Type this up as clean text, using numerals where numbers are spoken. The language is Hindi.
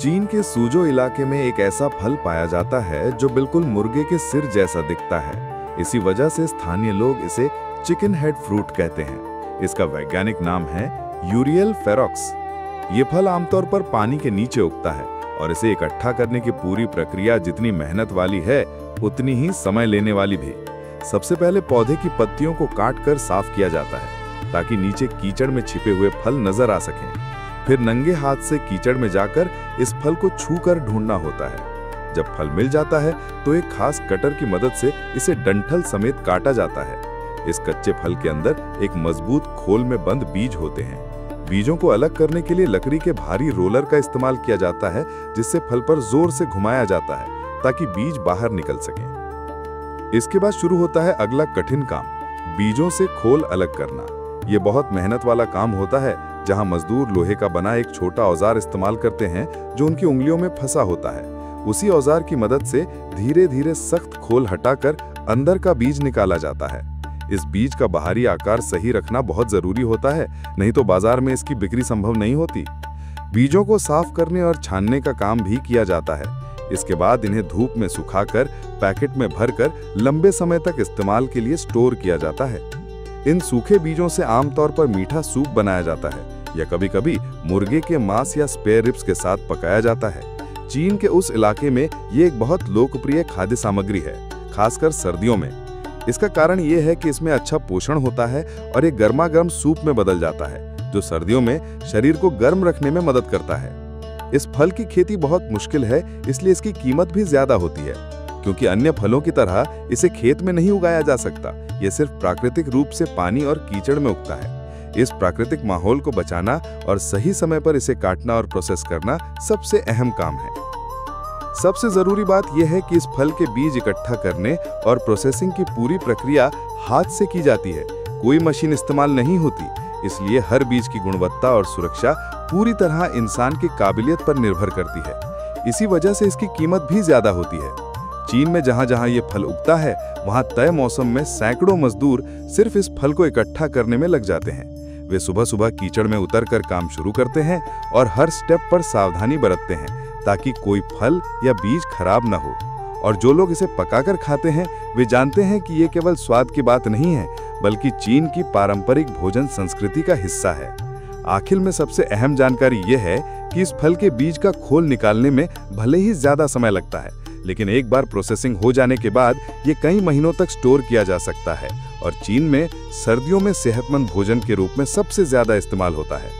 चीन के सूजो इलाके में एक ऐसा फल पाया जाता है जो बिल्कुल मुर्गे के सिर जैसा दिखता है। इसी वजह से स्थानीय लोग इसे चिकन हेड फ्रूट कहते हैं। इसका वैज्ञानिक नाम है यूरियल फेरोक्स। ये फल आमतौर पर पानी के नीचे उगता है और इसे इकट्ठा करने की पूरी प्रक्रिया जितनी मेहनत वाली है उतनी ही समय लेने वाली भी। सबसे पहले पौधे की पत्तियों को काटकर साफ किया जाता है ताकि नीचे कीचड़ में छिपे हुए फल नजर आ सकें। फिर नंगे हाथ से कीचड़ में जाकर इस फल को छूकर ढूंढना होता है। जब फल मिल जाता है तो एक खास कटर की मदद से इसे डंठल समेत काटा जाता है। इस कच्चे फल के अंदर एक मजबूत खोल में बंद बीज होते हैं। बीजों को अलग करने के लिए लकड़ी के भारी रोलर का इस्तेमाल किया जाता है, जिससे फल पर जोर से घुमाया जाता है ताकि बीज बाहर निकल सकें। इसके बाद शुरू होता है अगला कठिन काम, बीजों से खोल अलग करना। ये बहुत मेहनत वाला काम होता है, जहां मजदूर लोहे का बना एक छोटा औजार इस्तेमाल करते हैं जो उनकी उंगलियों में फंसा होता है। उसी औजार की मदद से धीरे धीरे सख्त खोल हटाकर अंदर का बीज निकाला जाता है। इस बीज का बाहरी आकार सही रखना बहुत जरूरी होता है, नहीं तो बाजार में इसकी बिक्री संभव नहीं होती। बीजों को साफ करने और छानने का काम भी किया जाता है। इसके बाद इन्हें धूप में सुखाकर पैकेट में भरकर लंबे समय तक इस्तेमाल के लिए स्टोर किया जाता है। इन सूखे बीजों से आमतौर पर मीठा सूप बनाया जाता है या कभी-कभी मुर्गे के मांस या स्पेयर रिब्स के साथ पकाया जाता है। चीन के उस इलाके में ये एक बहुत लोकप्रिय खाद्य सामग्री है, खासकर सर्दियों में। इसका कारण ये है कि इसमें अच्छा पोषण होता है और एक गर्मा गर्म सूप में बदल जाता है, जो सर्दियों में शरीर को गर्म रखने में मदद करता है। इस फल की खेती बहुत मुश्किल है, इसलिए इसकी कीमत भी ज्यादा होती है, क्योंकि अन्य फलों की तरह इसे खेत में नहीं उगाया जा सकता। यह सिर्फ प्राकृतिक रूप से पानी और कीचड़ में उगता है। इस प्राकृतिक माहौल को बचाना और सही समय पर इसे काटना और प्रोसेस करना सबसे अहम काम है। सबसे जरूरी बात यह है कि इस फल के बीज इकट्ठा करने और प्रोसेसिंग की पूरी प्रक्रिया हाथ से की जाती है। कोई मशीन इस्तेमाल नहीं होती, इसलिए हर बीज की गुणवत्ता और सुरक्षा पूरी तरह इंसान की काबिलियत पर निर्भर करती है। इसी वजह से इसकी कीमत भी ज्यादा होती है। चीन में जहां जहां ये फल उगता है, वहां तय मौसम में सैकड़ों मजदूर सिर्फ इस फल को इकट्ठा करने में लग जाते हैं। वे सुबह सुबह कीचड़ में उतरकर काम शुरू करते हैं और हर स्टेप पर सावधानी बरतते हैं ताकि कोई फल या बीज खराब न हो। और जो लोग इसे पकाकर खाते हैं, वे जानते हैं कि ये केवल स्वाद की बात नहीं है, बल्कि चीन की पारंपरिक भोजन संस्कृति का हिस्सा है। आखिर में सबसे अहम जानकारी ये है कि इस फल के बीज का खोल निकालने में भले ही ज्यादा समय लगता है, लेकिन एक बार प्रोसेसिंग हो जाने के बाद ये कई महीनों तक स्टोर किया जा सकता है और चीन में सर्दियों में सेहतमंद भोजन के रूप में सबसे ज्यादा इस्तेमाल होता है।